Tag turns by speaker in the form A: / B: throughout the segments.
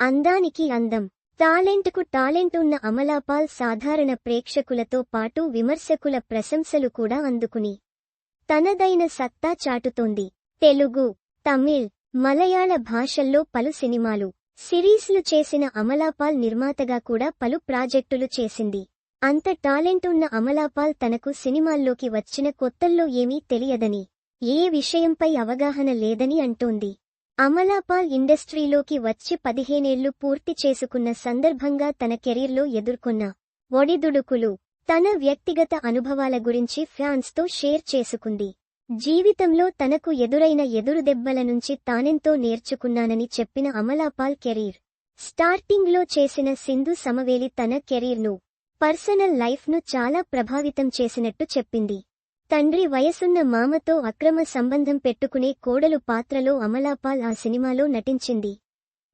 A: అందానికి అందం, టాలెంట్కు టాలెంట్ ఉన్న అమలాపాల్ సాధారణ ప్రేక్షకులతో పాటు విమర్శకుల ప్రశంసలు కూడా అందుకుని తనదైన సత్తా చాటుతోంది. తెలుగు, తమిళ్, మలయాళ భాషల్లో పలు సినిమాలు, సిరీస్లు చేసిన అమలాపాల్ నిర్మాతగా కూడా పలు ప్రాజెక్టులు చేసింది. అంత టాలెంట్ ఉన్న అమలాపాల్ తనకు సినిమాల్లోకి వచ్చిన కొత్తల్లో ఏమీ తెలియదని, ఏ విషయంపై అవగాహన లేదని అంటోంది. అమలాపాల్ ఇండస్ట్రీలోకి వచ్చి 15 ఏళ్లు పూర్తి చేసుకున్న సందర్భంగా తన కెరీర్లో ఎదుర్కొన్న ఒడిదుడుకులు, తన వ్యక్తిగత అనుభవాల గురించి ఫ్యాన్స్తో షేర్ చేసుకుంది. జీవితంలో తనకు ఎదురైన ఎదురుదెబ్బల నుంచి తానెంతో నేర్చుకున్నానని చెప్పిన అమలాపాల్ కెరీర్ స్టార్టింగ్లో చేసిన సింధు సమవేలి తన కెరీర్ను, పర్సనల్ లైఫ్ను చాలా ప్రభావితం చేసినట్టు చెప్పింది. తండ్రి వయసున్న మామతో అక్రమ సంబంధం పెట్టుకునే కోడలు పాత్రలో అమలాపాల్ ఆ సినిమాలో నటించింది.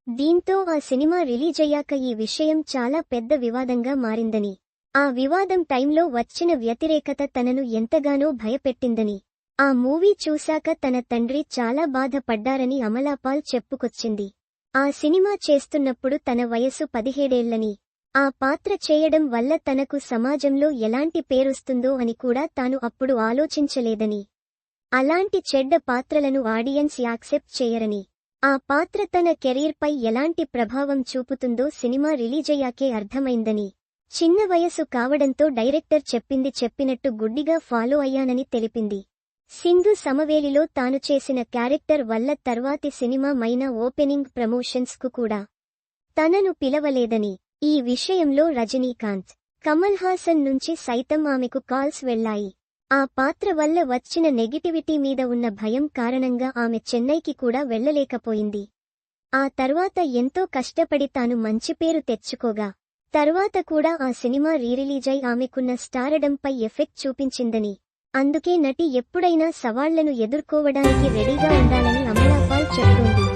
A: దీంతో ఆ సినిమా రిలీజయ్యాక ఈ విషయం చాలా పెద్ద వివాదంగా మారిందని, ఆ వివాదం టైంలో వచ్చిన వ్యతిరేకత తనను ఎంతగానో భయపెట్టిందని, ఆ మూవీ చూశాక తన తండ్రి చాలా బాధపడ్డారని అమలాపాల్ చెప్పుకొచ్చింది. ఆ సినిమా చేస్తున్నప్పుడు తన వయసు 17 ఏళ్లని, ఆ పాత్ర చేయడం వల్ల తనకు సమాజంలో ఎలాంటి పేరొస్తుందో అని కూడా తాను అప్పుడు ఆలోచించలేదని, అలాంటి చెడ్డ పాత్రలను ఆడియన్స్ యాక్సెప్ట్ చేయరని, ఆ పాత్ర తన కెరీర్పై ఎలాంటి ప్రభావం చూపుతుందో సినిమా రిలీజయ్యాకే అర్థమైందని, చిన్న వయసు కావడంతో డైరెక్టర్ చెప్పింది చెప్పినట్టు గుడ్డిగా ఫాలో అయ్యానని తెలిపింది. సింధు సమవేలిలో తాను చేసిన క్యారెక్టర్ వల్ల తర్వాతి సినిమా మైనా ఓపెనింగ్ ప్రమోషన్స్కు కూడా తనను పిలవలేదని, ఈ విషయంలో రజనీకాంత్, కమల్ హాసన్ నుంచి సైతం ఆమెకు కాల్స్ వెళ్లాయి. ఆ పాత్ర వల్ల వచ్చిన నెగిటివిటీ మీద ఉన్న భయం కారణంగా ఆమె చెన్నైకి కూడా వెళ్లలేకపోయింది. ఆ తర్వాత ఎంతో కష్టపడి తాను మంచి పేరు తెచ్చుకోగా, తర్వాత కూడా ఆ సినిమా రీరిలీజై ఆమెకున్న స్టారడంపై ఎఫెక్ట్ చూపించిందని, అందుకే నటి ఎప్పుడైనా సవాళ్లను ఎదుర్కోవడానికి రెడీగా ఉండాలని అమలాపాల్ చెప్తోంది.